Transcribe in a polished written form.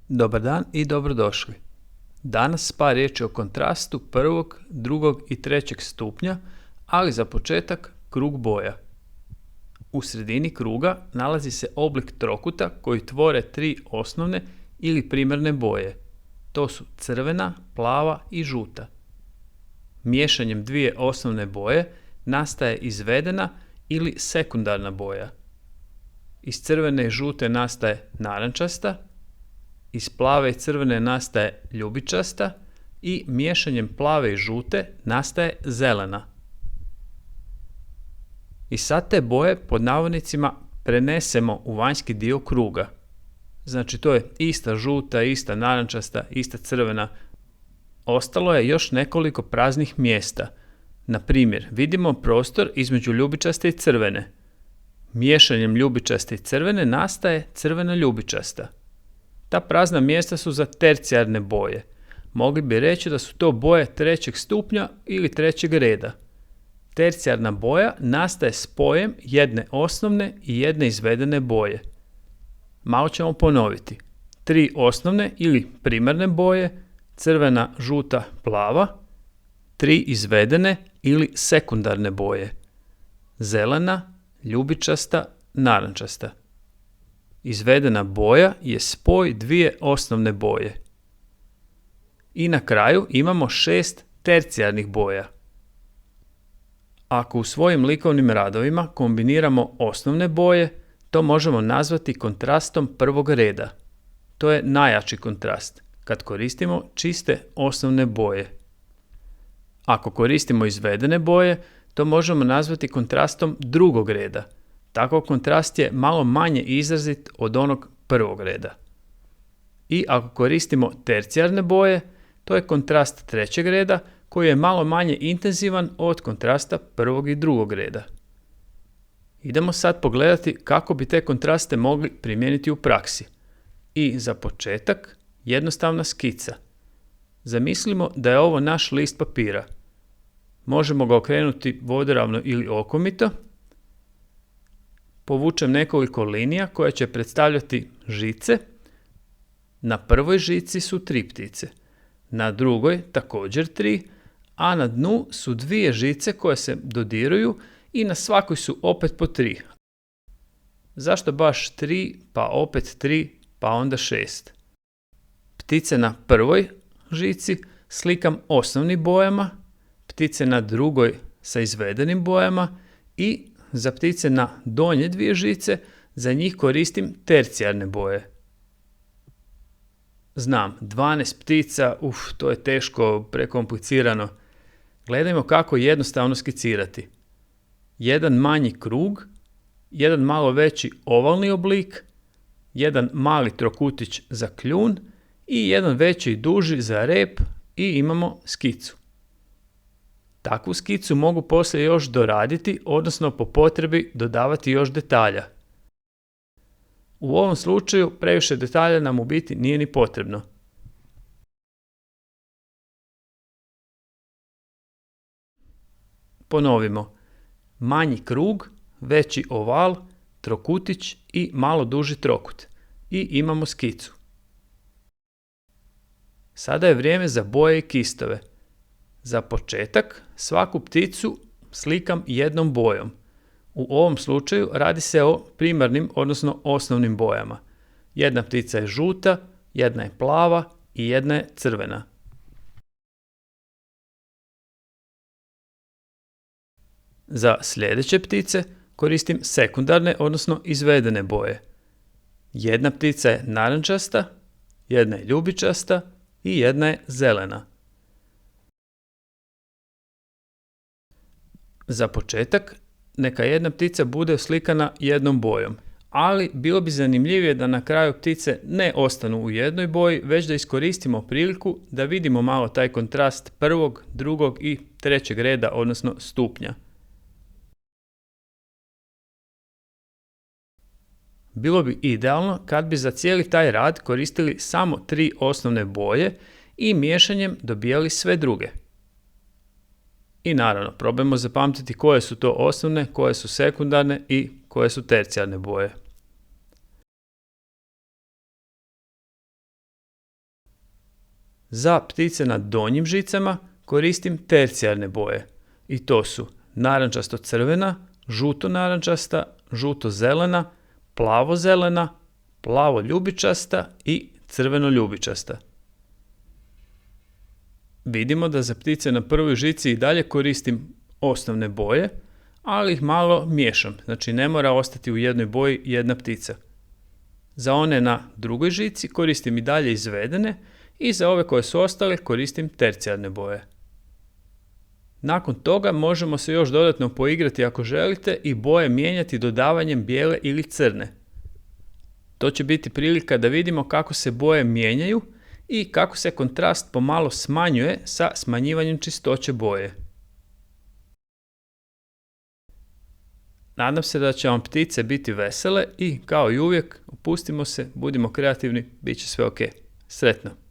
Dobar dan i dobrodošli. Danas par riječi o kontrastu prvog, drugog i trećeg stupnja, ali za početak krug boja. U sredini kruga nalazi se oblik trokuta koji tvore tri osnovne ili primarne boje. To su crvena, plava i žuta. Miješanjem dvije osnovne boje nastaje izvedena ili sekundarna boja. Iz crvene i žute nastaje narančasta, iz plave i crvene nastaje ljubičasta i miješanjem plave i žute nastaje zelena. I sad te boje pod navodnicima prenesemo u vanjski dio kruga. Znači to je ista žuta, ista narančasta, ista crvena. Ostalo je još nekoliko praznih mjesta. Na primjer, vidimo prostor između ljubičaste i crvene. Miješanjem ljubičaste i crvene nastaje crvena ljubičasta. Ta prazna mjesta su za tercijarne boje. Mogli bi reći da su to boje trećeg stupnja ili trećeg reda. Tercijarna boja nastaje spojem jedne osnovne i jedne izvedene boje. Malo ćemo ponoviti. Tri osnovne ili primarne boje, crvena, žuta, plava, tri izvedene ili sekundarne boje, zelena, ljubičasta, narančasta. Izvedena boja je spoj dvije osnovne boje. I na kraju imamo 6 tercijarnih boja. Ako u svojim likovnim radovima kombiniramo osnovne boje, to možemo nazvati kontrastom prvog reda. To je najjači kontrast, kad koristimo čiste osnovne boje. Ako koristimo izvedene boje, to možemo nazvati kontrastom drugog reda. Takav kontrast je malo manje izrazit od onog prvog reda. I ako koristimo tercijarne boje, to je kontrast trećeg reda koji je malo manje intenzivan od kontrasta prvog i drugog reda. Idemo sad pogledati kako bi te kontraste mogli primijeniti u praksi. I za početak, jednostavna skica. Zamislimo da je ovo naš list papira. Možemo ga okrenuti vodoravno ili okomito. Povučem nekoliko linija koje će predstavljati žice. Na prvoj žici su 3 ptice, na drugoj također 3, a na dnu su 2 žice koje se dodiruju i na svakoj su opet po 3. Zašto baš 3, pa opet 3, pa onda 6? Ptice na prvoj žici slikam osnovnim bojama, ptice na drugoj sa izvedenim bojama i za ptice na donje 2 žice, za njih koristim tercijarne boje. Znam, 12 ptica, to je teško, prekomplicirano. Gledajmo kako jednostavno skicirati. Jedan manji krug, jedan malo veći ovalni oblik, jedan mali trokutić za kljun i jedan veći i duži za rep i imamo skicu. Takvu skicu mogu poslije još doraditi, odnosno po potrebi dodavati još detalja. U ovom slučaju previše detalja nam u biti nije ni potrebno. Ponovimo. Manji krug, veći oval, trokutić i malo duži trokut. I imamo skicu. Sada je vrijeme za boje i kistove. Za početak svaku pticu slikam jednom bojom. U ovom slučaju radi se o primarnim, odnosno osnovnim bojama. Jedna ptica je žuta, jedna je plava i jedna je crvena. Za sljedeće ptice koristim sekundarne, odnosno izvedene boje. Jedna ptica je narančasta, jedna je ljubičasta i jedna je zelena. Za početak, neka jedna ptica bude slikana jednom bojom, ali bilo bi zanimljivije da na kraju ptice ne ostanu u jednoj boji, već da iskoristimo priliku da vidimo malo taj kontrast prvog, drugog i trećeg reda, odnosno stupnja. Bilo bi idealno kad bi za cijeli taj rad koristili samo 3 osnovne boje i miješanjem dobijali sve druge. I naravno, probajmo zapamtiti koje su to osnovne, koje su sekundarne i koje su tercijarne boje. Za ptice na donjim žicama koristim tercijarne boje i to su narančasto-crvena, žuto-narančasta, žuto-zelena, plavo-zelena, plavo-ljubičasta i crveno-ljubičasta. Vidimo da za ptice na prvoj žici i dalje koristim osnovne boje, ali ih malo miješam, znači ne mora ostati u jednoj boji jedna ptica. Za one na drugoj žici koristim i dalje izvedene i za ove koje su ostale koristim tercijarne boje. Nakon toga možemo se još dodatno poigrati ako želite i boje mijenjati dodavanjem bijele ili crne. To će biti prilika da vidimo kako se boje mijenjaju i kako se kontrast pomalo smanjuje sa smanjivanjem čistoće boje. Nadam se da će vam ptice biti vesele i kao i uvijek opustimo se, budimo kreativni, bit će sve ok. Sretno!